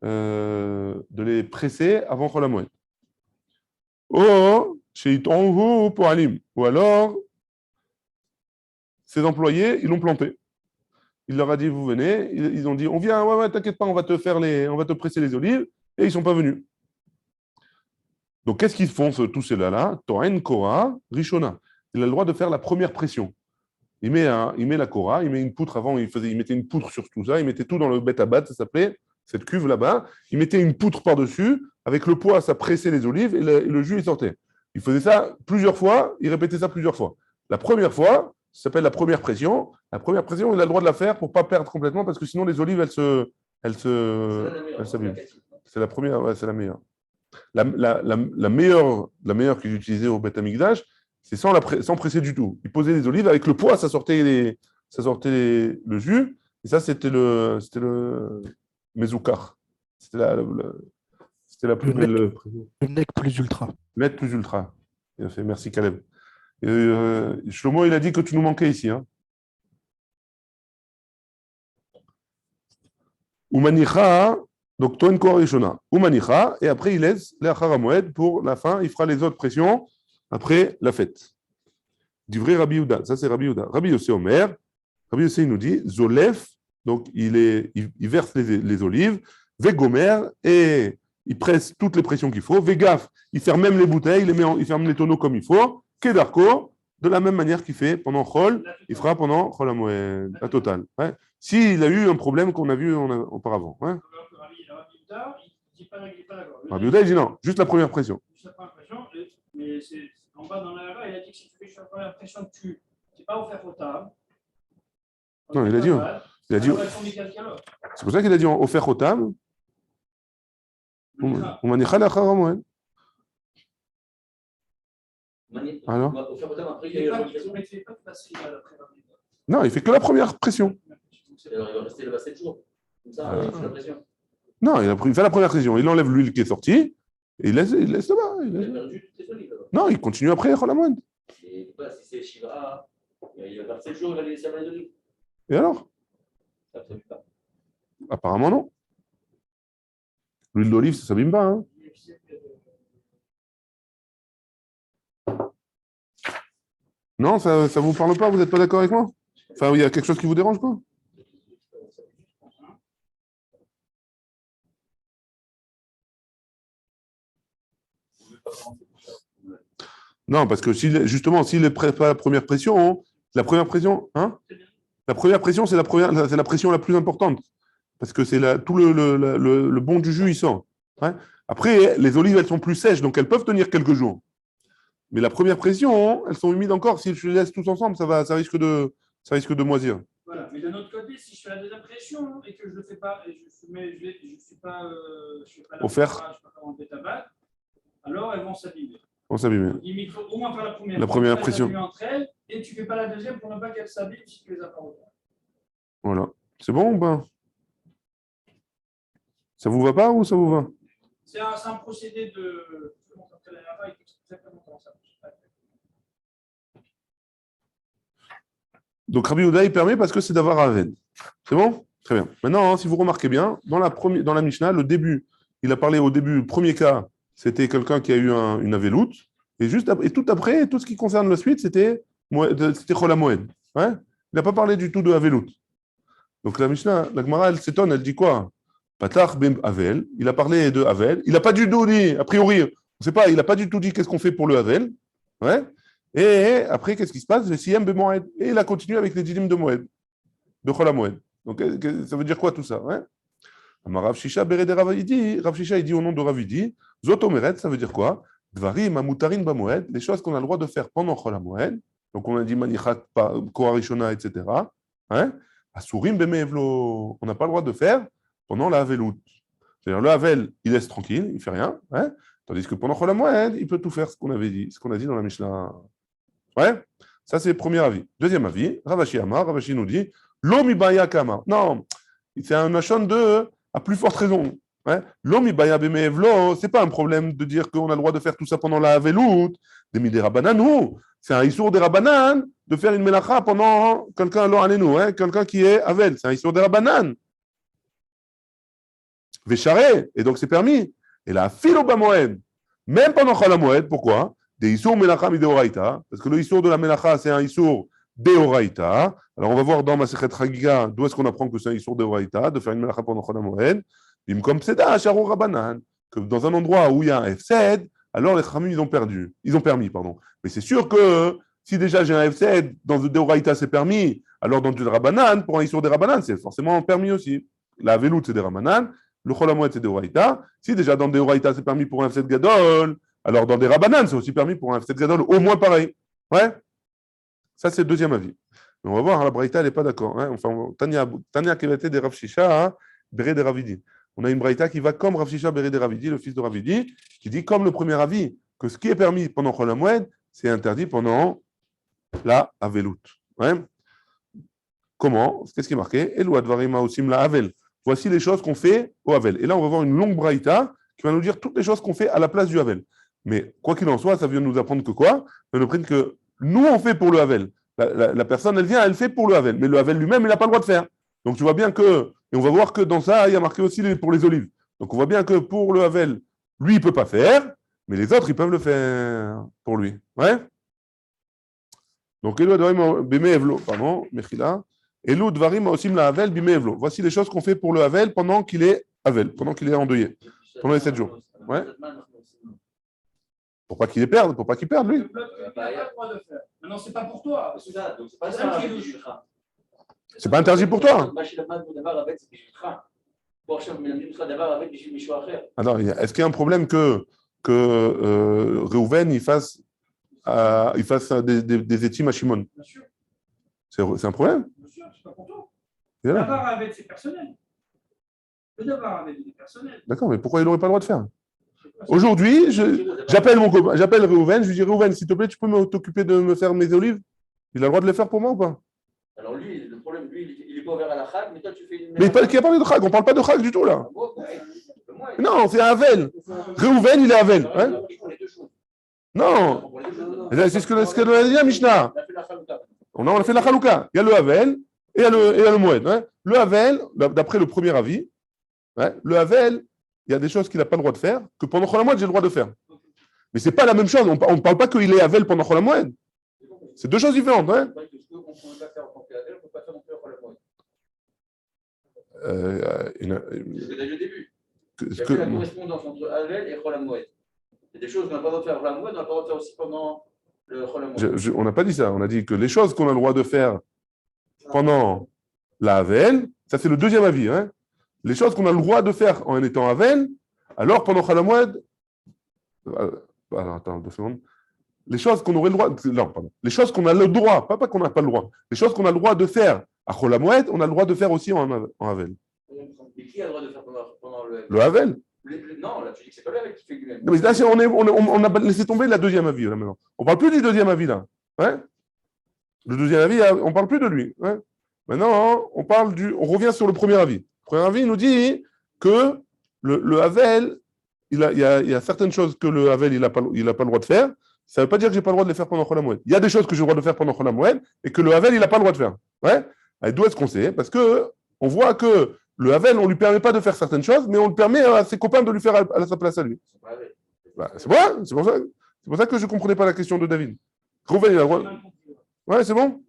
les presser avant Chol HaMoed. Oh, chez Itonhu pour Alim. Ou alors, ses employés, ils l'ont planté. Il leur a dit, vous venez. Ils ont dit, on vient, ouais, t'inquiète pas, on va te presser les olives. Et ils ne sont pas venus. Donc, qu'est-ce qu'ils font, tous ceux-là? Toren, Kora, Rishona. Il a le droit de faire la première pression. Il met la Kora, il met une poutre avant, il mettait une poutre sur tout ça, il mettait tout dans le bête à bat, ça s'appelait, cette cuve là-bas. Il mettait une poutre par-dessus, avec le poids, ça pressait les olives et le jus, il sortait. Il faisait ça plusieurs fois, il répétait ça plusieurs fois. La première fois, ça s'appelle la première pression. La première pression, il a le droit de la faire pour ne pas perdre complètement, parce que sinon les olives, elles s'abîment. C'est la première, ouais, c'est la meilleure. La meilleure qu'ils utilisaient au Beth Amikdash, c'est sans presser du tout. Ils posaient les olives, avec le poids, ça sortait le jus, et ça, c'était le Mezoukar. C'était la plus belle. Le nec plus ultra. Le nec plus ultra. Bien fait, merci Caleb. Shlomo, il a dit que tu nous manquais ici. Hein. Umanicha, donc Toen Korishona. Umanicha, et après il laisse les Acharamoed pour la fin, il fera les autres pressions après la fête. Divrei Rabbi Yehuda. Ça, c'est Rabbi Yehuda. Rabbi Yossé Omer. Rabbi Yossé, il nous dit Zolef. Donc, il verse les olives. Vegomer. Et il presse toutes les pressions qu'il faut. Vegaf. Il ferme même les bouteilles. Il ferme les tonneaux comme il faut. Kedarko. De la même manière qu'il fait pendant Chol, il fera pendant Chol Hamoed, la totale. Ouais. S'il a eu un problème qu'on a vu auparavant. Ouais. Rabbi Yehuda, il dit non, juste la première pression. Juste la première pression, mais c'est en bas dans la Hara, il a dit que si tu fais la première pression, tu n'es pas offert au table. Non, il a dit. C'est pour ça qu'il a dit offert au table. On manicha la Chol Hamoed. Alors non, il fait que la première pression. Alors, il va rester là-bas 7 jours. Comme ça, il fait la pression. Non, il fait la première pression. Il enlève l'huile qui est sortie et il laisse là-bas. Il a perdu toutes les olives là-bas. Non, il continue après Chol Hamoed. Et si c'est Shiva, il va faire 7 jours, il va les laisser les olives. Et alors? Ça ne s'abîme pas. Apparemment, non. L'huile d'olive, ça ne s'abîme pas. Hein. Non, ça ne vous parle pas? Vous n'êtes pas d'accord avec moi? Enfin, il y a quelque chose qui vous dérange, quoi? Non, parce que justement, s'il n'est pas la première pression, la première pression, hein? La première pression, c'est la pression la plus importante. Parce que c'est tout le bon du jus, il sort. Hein? Après, les olives, elles sont plus sèches, donc elles peuvent tenir quelques jours. Mais la première pression, elles sont humides encore. Si je les laisse tous ensemble, ça risque de moisir. Voilà. Mais d'un autre côté, si je fais la deuxième pression et que je ne le fais pas, et je ne suis pas offert, alors elles vont s'abîmer. On s'abîmer. Il faut au moins faire la La première pression. Entre elles, et tu ne fais pas la deuxième pour ne pas qu'elles s'abîment si tu les as pas autant. Voilà. C'est bon ou pas? Ça vous va pas ou ça vous va? C'est un procédé de. Donc Rabbi Yehuda, il permet parce que c'est d'avoir Aven. C'est bon? Très bien. Maintenant, hein, si vous remarquez bien, dans la Mishnah, le début, il a parlé au début, le premier cas, c'était quelqu'un qui a eu une aveloute. Et tout après, tout ce qui concerne la suite, c'était Chol Hamoed. Ouais? Il n'a pas parlé du tout de aveloute. Donc la Mishnah, la Gemara, elle s'étonne, elle dit quoi? Patach ben Havel, il a parlé de Havel. Il n'a pas du tout dit, a priori, on ne sait pas, il n'a pas du tout dit qu'est-ce qu'on fait pour le Havel. Ouais? Et après, qu'est-ce qui se passe? Le Siyam ben Moed. Et il a continué avec les dinim de Moed, de Chol Hamoed. Donc ça veut dire quoi tout ça? Ouais? Rav Shisha Bered Ravidi, Rav Shisha il dit au nom de Ravidi, Zot Omeret, ça veut dire quoi? Dvarim Amutarin Bamoed, les choses qu'on a le droit de faire pendant Chol Hamoed. Donc on a dit Manichat Koharishona, etc. Hein? Asurim Bemevlo, on n'a pas le droit de faire pendant la Havelout. C'est-à-dire le Havel, il laisse tranquille, il ne fait rien. Hein? Tandis que pendant Chol Hamoed, il peut tout faire ce qu'on avait dit, ce qu'on a dit dans la Mishnah. Ouais? Ça, c'est le premier avis. Deuxième avis, Ravashi Amar, Ravashi nous dit L'homme ibaya kama. Non, c'est un nashon de à plus forte raison. Ouais? L'homme ibaya bemevlo, c'est pas un problème de dire qu'on a le droit de faire tout ça pendant la Havelout, des midé rabananou. C'est un issour des rabanan de faire une melacha pendant quelqu'un, hein? Quelqu'un qui est Havel. C'est un issour des rabanan. Vécharé, et donc c'est permis. Et là, filo bamoed, même pendant Chol Hamoed, pourquoi? Des issour melacha mideoraita, parce que le issour de la melacha, c'est un issour deoraita. Alors on va voir dans Masechet Chagiga d'où est-ce qu'on apprend que c'est un issour deoraita, de faire une melacha pendant Chol Hamoed. Comme pseda, charou rabanan, que dans un endroit où il y a un FSED, alors les Chachamim, ils ont permis. Mais c'est sûr que si déjà j'ai un FSED, dans le deoraita c'est permis, alors dans du rabanan, pour un issour des rabanan, c'est forcément permis aussi. La veloute, c'est des rabanan. Le Chol Hamoed, c'est des Horaïta. Si déjà dans des Horaïta, c'est permis pour un F7 Gadol, alors dans des Rabanan, c'est aussi permis pour un F7 Gadol, au moins pareil. Ouais? Ça, c'est le deuxième avis. Mais on va voir, la Braïta, elle n'est pas d'accord. Hein? Enfin, Tania Kevete de Rav Shisha, Béré de Ravidi. On a une Braïta qui va comme Rav Shisha, Béré de Ravidi, le fils de Ravidi, qui dit comme le premier avis, que ce qui est permis pendant Chol Hamoed, c'est interdit pendant la Avelout. Ouais? Comment? Qu'est-ce qui est marqué? Elou Advarima Osim la Havel. Voici les choses qu'on fait au Havel. Et là, on va voir une longue braïta qui va nous dire toutes les choses qu'on fait à la place du Havel. Mais quoi qu'il en soit, ça vient nous apprendre que quoi? Ça vient nous apprendre que nous, on fait pour le Havel. La personne, elle vient, elle fait pour le Havel. Mais le Havel lui-même, il n'a pas le droit de faire. Donc tu vois bien que, et on va voir que dans ça, il y a marqué aussi pour les olives. Donc on voit bien que pour le Havel, lui, il ne peut pas faire, mais les autres, ils peuvent le faire pour lui. Ouais? Donc, Elu Advarim Bime Evlo, pardon, Mechila. Elu Dvarim Osim la Havel Bime Evlo. Voici les choses qu'on fait pour le Havel pendant qu'il est Havel, pendant qu'il est endeuillé, pendant les 7 jours. Ouais. Pour pas qu'il les perde, pour pas qu'il perde, lui. Le bloc, il n'a pas le droit de faire. Maintenant, c'est pas pour toi. C'est ça, donc c'est pas C'est ça ça qui est qui est logique. C'est pas interdit pour toi. Alors, est-ce qu'il y a un problème que Reuven il fasse des étimes à Shimon? Bien sûr, C'est un problème? bien sûr, c'est pas pour toi. Il est là. Davar avec, c'est personnel. Le davar avec, il est personnel. D'accord, mais pourquoi il n'aurait pas le droit de faire? Aujourd'hui, j'appelle mon copain, j'appelle Reuven, je lui dis Reuven, s'il te plaît, tu peux t'occuper de me faire mes olives? Il a le droit de les faire pour moi ou pas? Alors lui, le problème, lui, il est pas ouvert à la Chag, mais toi, tu fais une. Mais qui a parlé de Chag? On ne parle pas de Chag du tout là. Non, c'est Havel. Reuven, il est Havel. Hein? Non, c'est ce que a dit la Mishnah. On a fait la Chalouka. Il y a le Havel et il y a le Moed. Hein? Le Havel, d'après le premier avis, hein, le Havel, il y a des choses qu'il n'a pas le droit de faire, que pendant Chol HaMoed, j'ai le droit de faire. Mais ce n'est pas la même chose. On ne parle pas qu'il est Havel pendant Chol HaMoed. C'est deux choses différentes. Hein? C'est ce que tu as dit au début. Il y a la correspondance entre Havel et Chol HaMoed. Il y a des choses qu'on n'a pas le droit de faire Chol HaMoed, on n'a pas le droit de faire aussi pendant le Chol HaMoed. On n'a pas dit ça. On a dit que les choses qu'on a le droit de faire pendant la Havel, ça c'est le deuxième avis. Hein? Les choses qu'on a le droit de faire en étant Havel, alors pendant Chol HaMoed, alors attends 2 secondes. Les choses qu'on aurait le droit, non, pardon. Les choses qu'on a le droit, pas qu'on n'a pas le droit, les choses qu'on a le droit de faire à Chol HaMoed, on a le droit de faire aussi en Havel. Mais qui a le droit de faire pendant le Havel? Le Havel? Non, là tu dis que c'est pas le Havel qui fait lui-même. Non, mais là, on a laissé tomber la deuxième avis là maintenant. On ne parle plus du deuxième avis là. Ouais? Le deuxième avis, on ne parle plus de lui. Ouais? Maintenant, on revient sur le premier avis. Le premier avis nous dit que le Havel, il y a certaines choses que le Havel il n'a pas le droit de faire. Ça ne veut pas dire que je n'ai pas le droit de les faire pendant Chol HaMoed. Il y a des choses que j'ai le droit de faire pendant Chol HaMoed et que le Havel, il n'a pas le droit de faire. Ouais? Et d'où est-ce qu'on sait? Parce qu'on voit que le Havel, on ne lui permet pas de faire certaines choses, mais on le permet à ses copains de lui faire à sa place à lui. Bah, c'est pour ça que je ne comprenais pas la question de David. Reuven, il a le droit. Ouais, c'est bon?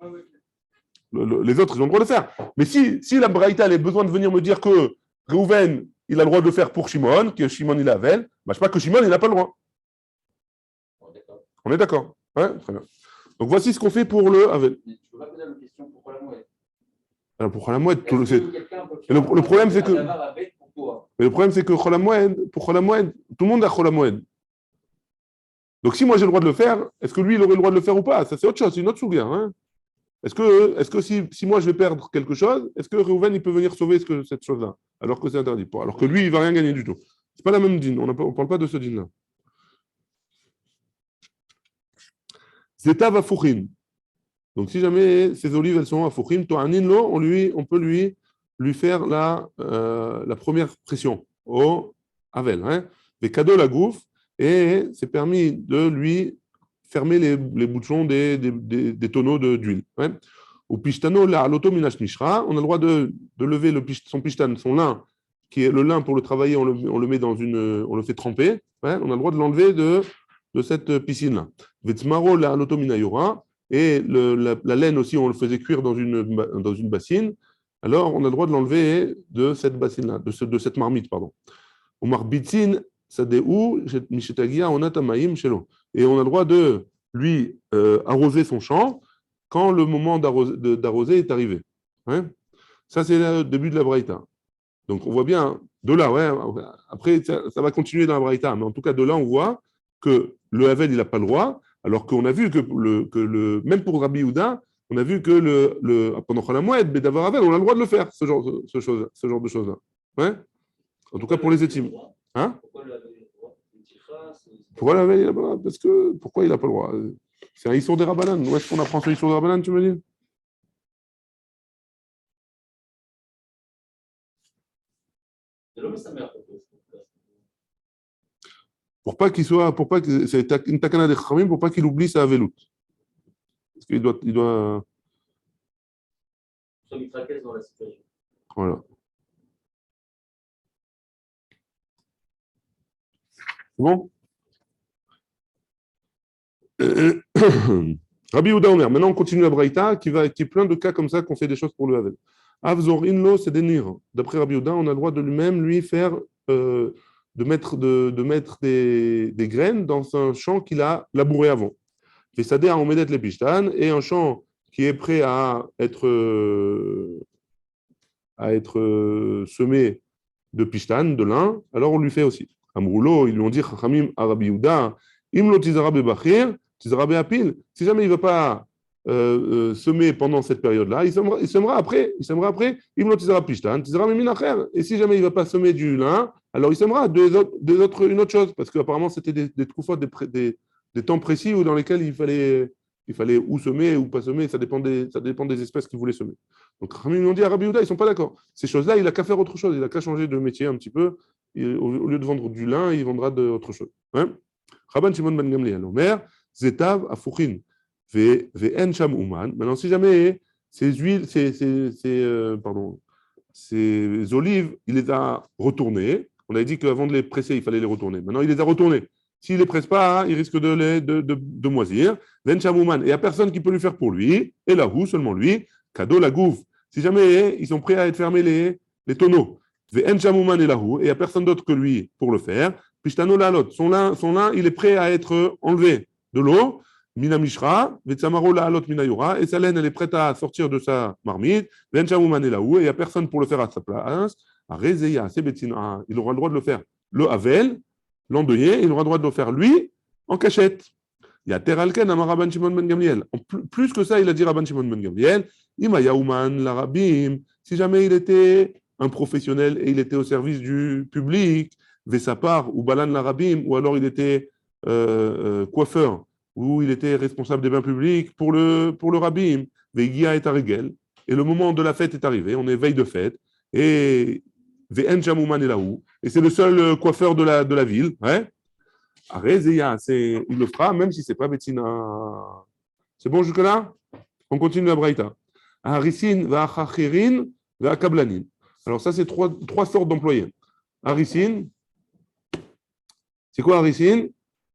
Les autres, ils ont le droit de le faire. Mais si la Braïta a besoin de venir me dire que Reuven, il a le droit de le faire pour Shimon, que Shimon, il a Havel, bah, je ne sais pas que Shimon, il n'a pas le droit. On est d'accord? Ouais, très bien. Donc voici ce qu'on fait pour le Havel. Mais tu ne peux pas poser la question pour Chol HaMoed. Alors pour Chol HaMoed, le problème c'est que. Mais le problème c'est que pour Chol HaMoed, tout le monde a Chol HaMoed. Donc si moi j'ai le droit de le faire, est-ce que lui il aurait le droit de le faire ou pas? Ça c'est autre chose, c'est une autre souga. Hein? Est-ce que si moi je vais perdre quelque chose, est-ce que Reuven il peut venir sauver cette chose-là? Alors que c'est interdit. Alors que lui il ne va rien gagner du tout. C'est pas la même dîne, on ne parle pas de ce dîne-là. Zetav Afouchim. Donc, si jamais ces olives elles sont Afouchim, on peut lui faire la première pression au Havel. Hein? Les cadeaux la gouffe, et c'est permis de lui fermer les bouchons des tonneaux d'huile. Hein? Au pishtano, la loto minash nishra, on a le droit de lever son pishtan, son lin, qui est le lin pour le travailler, on le met on le fait tremper. Hein? On a le droit de l'enlever de cette piscine-là. Vetsmaro la loto minayora, et la laine aussi, on le faisait cuire dans une bassine. Alors, on a le droit de l'enlever de cette bassine-là, de cette marmite, pardon. Omar bitzin sadeu mishetagia onatamaim shelo. Et on a le droit de lui arroser son champ quand le moment d'arroser est arrivé. Hein? Ça, c'est le début de la braïta. Donc, on voit bien, de là, ouais, après, ça va continuer dans la braïta, mais en tout cas, de là, on voit que le Havel, il n'a pas le droit, alors qu'on a vu que même pour Rabbi Yehuda, on a vu que pendant Chol HaMoed, Bedavar Havel, on a le droit de le faire, ce genre de choses-là. Ouais? En tout cas, pour les étimes. Hein? Pourquoi le Havel, il n'a pas le droit? Parce que, pourquoi il n'a pas le droit? C'est un Issour des Rabbanan. Où est-ce qu'on apprend ce Issour des Rabbanan, tu me dis? Pour pas que c'est une takana des Chachamim, pour pas qu'il oublie sa Havelut. Parce qu'il doit. Voilà. C'est bon? Rabbi Yehuda Omer. Maintenant, on continue la Braïta qui est plein de cas comme ça qu'on fait des choses pour le Havel. Avzor inlo, c'est des nir. D'après Rabbi Yehuda, on a le droit de lui-même lui faire de mettre des graines dans un champ qu'il a labouré avant. Et Sadeh a omedet les pishtan et un champ qui est prêt à être semé de pishtan, de lin, alors on lui fait aussi. Amroulo, ils lui ont dit Chachamim à Rabbi Yehuda, imlo tizara bebachir, tizara beapil. Si jamais il ne va pas semer pendant cette période-là, il semera après. Imlo tizara pishtan, tizara meminacher. Et si jamais il ne va pas semer du lin, alors il semera une autre chose, parce qu'apparemment c'était des troufos, des temps précis dans lesquels il fallait ou semer ou pas semer, ça dépend des espèces qu'il voulait semer. Donc, ils ont dit à Rabbi Yehuda, ils ne sont pas d'accord. Ces choses-là, il n'a qu'à faire autre chose, il n'a qu'à changer de métier un petit peu. Au lieu de vendre du lin, il vendra autre chose. Rabban Shimon ben Gamliel, Omer, Zetav Afouchin, Ve'en Sham Uman. Maintenant, si jamais ces huiles, ces olives, il les a retournées. On avait dit qu'avant de les presser, il fallait les retourner. Maintenant, il les a retournées. S'il ne les presse pas, il risque de moisir. Et il n'y a personne qui peut lui faire pour lui. Et là où seulement lui, cadeau la gouve. Si jamais ils sont prêts à être fermés les tonneaux. Et il n'y a personne d'autre que lui pour le faire. Son lin, il est prêt à être enlevé de l'eau. Mina Mishra, Vetsamaro la alot minayura, et sa laine, elle est prête à sortir de sa marmite. Et il n'y a personne pour le faire à sa place. Il aura le droit de le faire. Le Havel, l'endeuillé, il aura le droit de le faire lui en cachette. Il y a Teralken, Amar Rabban Shimon ben Gamliel. Plus que ça, il a dit Rabban Shimon ben Gamliel, Ima Yaouman, l'Arabim, si jamais il était un professionnel et il était au service du public, Vesapar ou Balan l'Arabim, ou alors il était coiffeur, ou il était responsable des biens publics pour le Rabbim, Vegia est à Regel, et le moment de la fête est arrivé, on est veille de fête, et Ve'en Jamouman est là-haut, et c'est le seul coiffeur de la ville, ouais. Arézéa, il le fera, même si ce n'est pas Bettina. C'est bon jusque-là? On continue la Braïta. Harisin, Va'achachirin, Va'akablanin. Alors, ça, c'est trois sortes d'employés. Harisin, c'est quoi Harisin?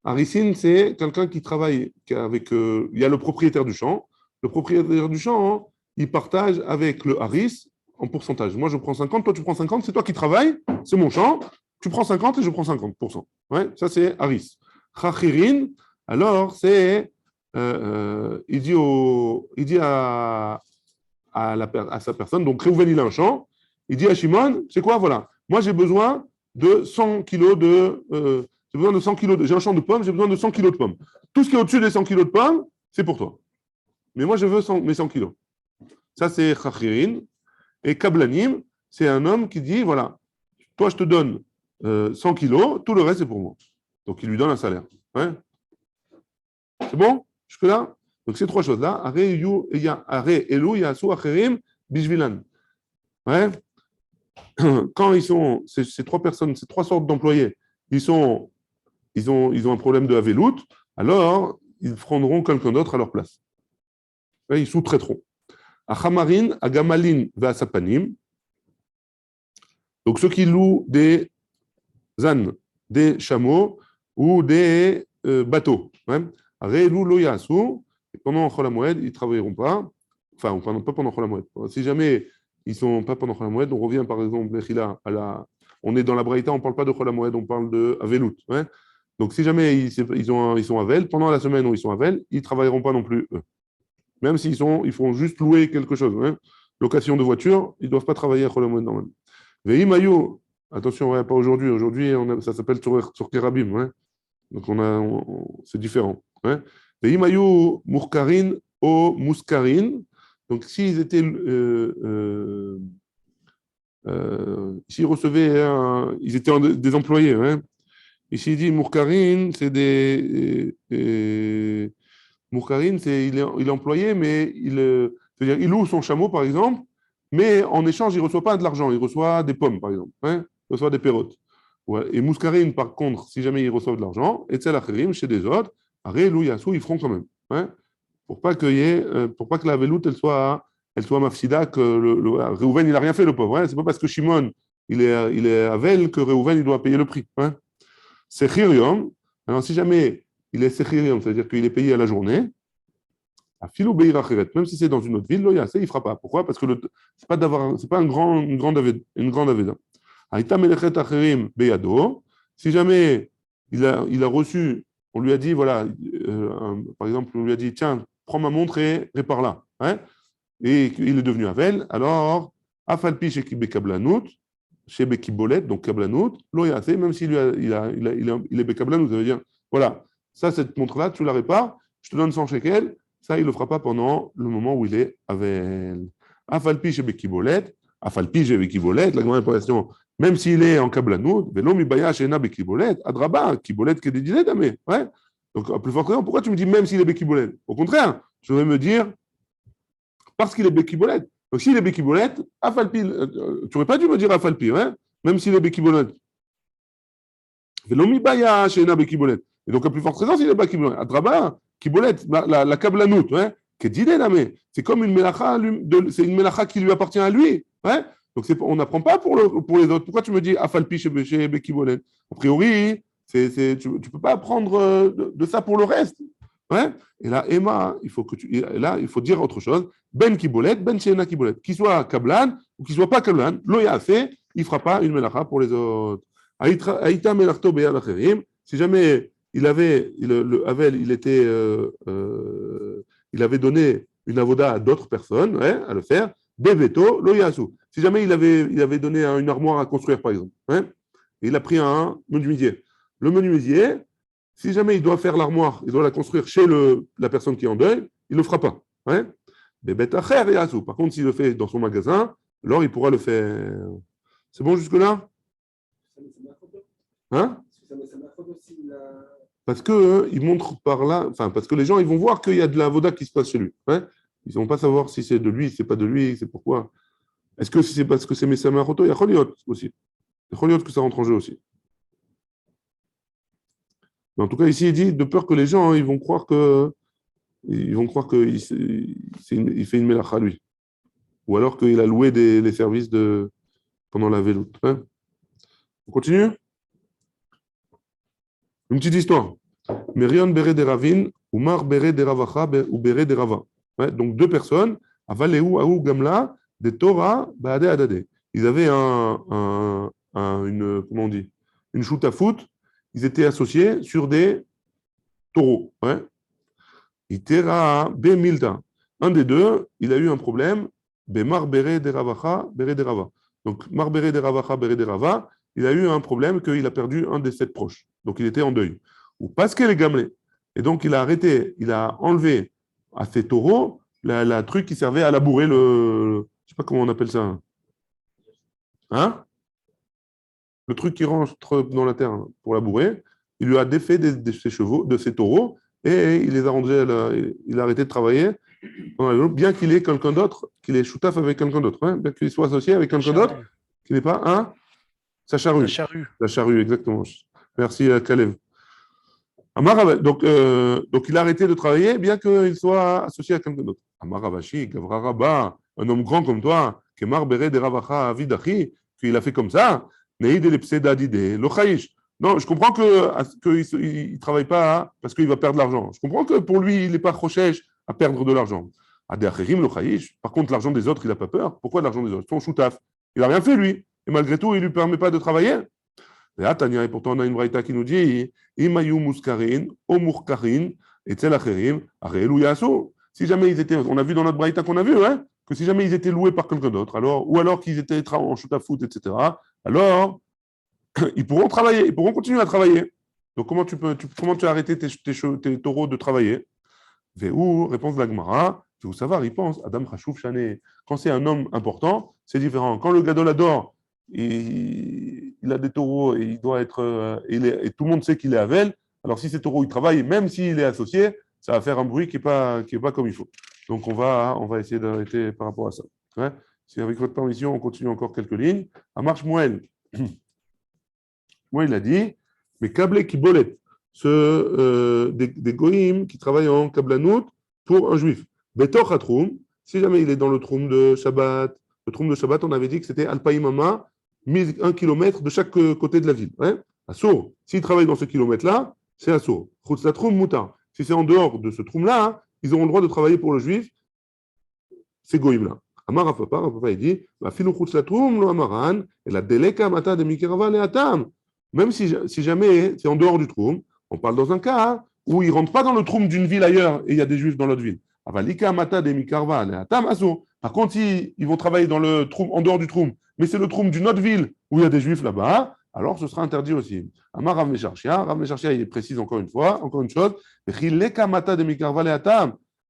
Harisin, c'est quelqu'un qui travaille avec. Il y a le propriétaire du champ. Le propriétaire du champ, hein, il partage avec le Haris en pourcentage. Moi, je prends 50, toi, tu prends 50, c'est toi qui travailles, c'est mon champ. Tu prends 50 et je prends 50%. Ouais, ça, c'est Haris. Chachirin, alors, c'est. Il dit à sa personne, donc Réhouven, il a un champ, il dit à Shimon, c'est quoi, voilà, moi, j'ai besoin de 100 kilos j'ai un champ de pommes, j'ai besoin de 100 kilos de pommes. Tout ce qui est au-dessus des 100 kilos de pommes, c'est pour toi. Mais moi, je veux mes 100 kilos. Ça, c'est Chachirin. Et Kablanim, c'est un homme qui dit, voilà, toi, je te donne 100 kilos, tout le reste, c'est pour moi. Donc, il lui donne un salaire. Ouais. C'est bon? Jusque-là? Donc, ces trois choses-là, Are, Elu, Yasu, Acherim, Bishvilan. Ouais. Quand ils sont, ces trois personnes, ces trois sortes d'employés, ils ont un problème de Havelut, alors ils prendront quelqu'un d'autre à leur place. Ouais, ils sous-traiteront. À Chamarin, à Gamalin, à Sapanim. Donc, ceux qui louent des ânes, des chameaux ou des bateaux. Réelou lo yasu, pendant Chol HaMoed, ils ne travailleront pas. Enfin, pas pendant Chol HaMoed. Si jamais ils ne sont pas pendant Chol HaMoed, on revient par exemple, on est dans la Braïta, on ne parle pas de Chol HaMoed, on parle de Avelut. Ouais. Donc, si jamais ils sont Avel, pendant la semaine où ils sont Avel, ils ne travailleront pas non plus eux. Même s'ils font juste louer quelque chose. Ouais. Location de voiture, ils ne doivent pas travailler à Chol HaMoed normalement. Veimayu, attention, ouais, pas aujourd'hui. Aujourd'hui, ça s'appelle sur Kerabim. Ouais. Donc, c'est différent. Ouais. Veimayu, Murkarin, ou Muskarin. Donc, s'ils étaient. S'ils recevaient. Ils étaient des employés. Ouais. Ici, il dit Murkarin, c'est des. Murkarin, il est employé, mais c'est-à-dire, il loue son chameau, par exemple. Mais en échange, il ne reçoit pas de l'argent, il reçoit des pommes, par exemple. Hein, il reçoit des pérottes. Ouais. Et Mouskarine, par contre, si jamais ils reçoivent de l'argent, et Tzel Acherim, chez des autres, Aré, Lou, Yassou, ils feront quand même. Hein, pour pas que la veloute, elle soit mafsida, que Réhouven, il n'a rien fait, le pauvre. Hein, c'est pas parce que Shimon, il est Avel que Réhouven, il doit payer le prix. Hein. Sechirium, alors si jamais il est Sechirium, c'est-à-dire qu'il est payé à la journée, À Philo Beir Acheret, même si c'est dans une autre ville, il ne fera pas. Pourquoi? Parce que ce n'est pas une grande aveda. Haïta Melechet Acherim Beyado, si jamais il a reçu, on lui a dit, voilà, par exemple, on lui a dit, tiens, prends ma montre et répare-la. Hein, et il est devenu Avel, alors, Afalpi chez Bekablanut, chez Bekibolet, donc Kablanout, l'Oyase, même s'il il est Bekablanut, ça veut dire, voilà, ça, cette montre-là, tu la répares, je te donne 100 shekels, ça, il ne le fera pas pendant le moment où il est Avel. Afalpi chez Bekibolet, Afalpi chez Bekibolet, la grande question, même s'il est en Kablanout, Velo Mibaya chez Bekibolet, Adraba, Kibolet Kedidile Damé, ouais. Donc, à plus forte raison, pourquoi tu me dis même s'il est Bekibolet? Au contraire, je vais me dire, parce qu'il est Bekibolet. Donc, s'il est Bekibolet, Afalpi, tu n'aurais pas dû me dire Afalpi, hein, même s'il est Bekibolet. Velomi Baya, Shena Bekibolet. Et donc, à plus forte raison, s'il est Bekibolet. Adraba, Kibolet, la Kablanout, hein, qui est d'idée, c'est comme une mélacha, c'est une mélacha qui lui appartient à lui, hein. Donc, on n'apprend pas pour les autres. Pourquoi tu me dis Afalpi chez Bekibolet? A priori, tu ne peux pas apprendre de ça pour le reste. Ouais. Et là, Emma, il faut dire autre chose. Ben Kibolet, Ben Shena Kibolet. Qu'il soit Kablan ou qu'il ne soit pas Kablan, Loya fait, il ne fera pas une melacha pour les autres. Aïta Melachto Beyal Acherim. Si jamais il avait donné une avoda à d'autres personnes, ouais, à le faire, Beveto, Loyasu. Si jamais il avait donné une armoire à construire, par exemple, ouais, et il a pris un menuisier. Le menuisier, si jamais il doit faire l'armoire, il doit la construire chez la personne qui est en deuil, il ne le fera pas. Hein. Par contre, s'il le fait dans son magasin, alors il pourra le faire. C'est bon jusque-là? Hein? Parce qu'il montre par là, enfin, parce que les gens ils vont voir qu'il y a de la voda qui se passe chez lui. Hein. Ils ne vont pas savoir si c'est de lui, si c'est pas de lui, c'est pourquoi. Est-ce que c'est parce que c'est Messama Roto? Il y a Choliot aussi. Il y a Choliot que ça rentre en jeu aussi. Mais en tout cas, ici, il dit de peur que les gens, ils vont croire qu'il fait une mélacha, lui. Ou alors qu'il a loué les services pendant la véloute. Hein. On continue? Une petite histoire. Merion Bere de Ravin, Umar Bere de Ravacha ou Bere de Rava. Ouais, donc deux personnes, Avaleu Aou Gamla, de Torah, Baade Adade. Ils avaient une shoot à foot. Ils étaient associés sur des taureaux. Ouais. Itera Bemilta. Un des deux, il a eu un problème. Bemar Bere de Ravacha, Bere de Rava. Donc, Mar Bere de Ravacha, Bere de Rava, il a eu un problème qu'il a perdu un des 7 proches. Donc, il était en deuil. Ou parce qu'elle est gamelée. Et donc, il a arrêté, il a enlevé à ces taureaux la truc qui servait à labourer je ne sais pas comment on appelle ça. Hein? Le truc qui rentre dans la terre pour labourer. Il lui a défait de ses chevaux, de ses taureaux, et il les a rangés, il a arrêté de travailler, bien qu'il ait quelqu'un d'autre, qu'il ait choutaf avec quelqu'un d'autre, hein, bien qu'il soit associé avec quelqu'un d'autre, qui n'est pas un. Sa charrue. La charrue, exactement. Merci, Kalev. Donc, il a arrêté de travailler, bien qu'il soit associé à quelqu'un d'autre. Amar Ravashi, Gavra Rabba, un homme grand comme toi, Kemar Bere de Ravacha Avidachi, qu'il a fait comme ça, Neide le Pseda Dide, lo Chaïch. Non, je comprends qu'il ne travaille pas parce qu'il va perdre de l'argent. Je comprends que pour lui, il n'est pas chochèche à perdre de l'argent. Par contre, l'argent des autres, il n'a pas peur. Pourquoi l'argent des autres? Son choutaf. Il n'a rien fait, lui. Et malgré tout, il ne lui permet pas de travailler. Et pourtant, on a une braïta qui nous dit Imayu muskarin, o murkarin, et tselacherim, arelu yasu. Si jamais ils étaient, on a vu dans notre braïta qu'on a vu, hein, que si jamais ils étaient loués par quelqu'un d'autre, ou alors qu'ils étaient en choutaf, etc., alors ils pourront travailler, ils pourront continuer à travailler. Donc, comment tu as arrêté tes taureaux de travailler? Véhou, réponse de la Gemara, il faut savoir, il pense, Adam Chachouf Chané. Quand c'est un homme important, c'est différent. Quand le gadol adore, il a des taureaux et il doit être, et tout le monde sait qu'il est Avel, alors si ces taureaux, ils travaillent, même s'il est associé, ça va faire un bruit qui n'est pas comme il faut. Donc, on va essayer d'arrêter par rapport à ça. Ouais. Si avec votre permission, on continue encore quelques lignes. À Marche Moël. Moi, il a dit, mais câblé qui bolette, des goïms qui travaillent en kablanout pour un juif. Betor Hatroum, si jamais il est dans le troum de Shabbat, le troum de Shabbat, on avait dit que c'était Alpaïmama, 1 km de chaque côté de la ville. Hein? Assour, s'il travaille dans ce kilomètre-là, c'est Assour. Chutz la troum mutar. Si c'est en dehors de ce troum-là, hein, ils auront le droit de travailler pour le juif, ces goïms-là. Amar Rafapa, il dit, et la deleka mata de mikerava le atam. Même si jamais c'est en dehors du troum, on parle dans un cas où ils ne rentrent pas dans le troum d'une ville ailleurs et il y a des juifs dans l'autre ville. Par contre, si ils vont travailler dans le troum, en dehors du troum, mais c'est le troum d'une autre ville où il y a des juifs là-bas, alors ce sera interdit aussi. Amar Rav Mesharshia, il précise encore une chose,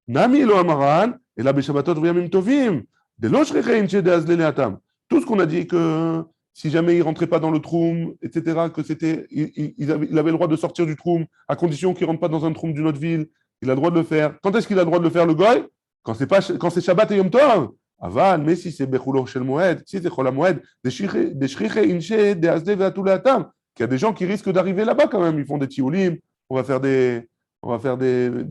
Nami lo amaran, et la beshabatot v'yamim tovim, de lo shrechein shedeazle leatam. Tout ce qu'on a dit que si jamais il ne rentrait pas dans le troum, etc., que c'était, il avait le droit de sortir du troum, à condition qu'il ne rentre pas dans un troum d'une autre ville, il a le droit de le faire. Quand est-ce qu'il a le droit de le faire, le goy? Quand c'est Shabbat et Yom Tov. Aval, mais si c'est Bechulo Shel Moed, si c'est Chol HaMoed, des Shriche Inche, des Asde Ve'atou Le'atam, qu'il y a des gens qui risquent d'arriver là-bas quand même. Ils font des tioulim, on va faire des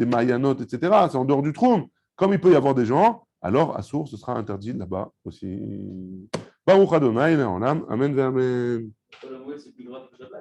mayanot, etc. C'est en dehors du troum. Comme il peut y avoir des gens, alors à source, ce sera interdit là-bas aussi. Baruch Adonai, Le'olam, Amen ve'Amen. C'est plus grave que Shabbat.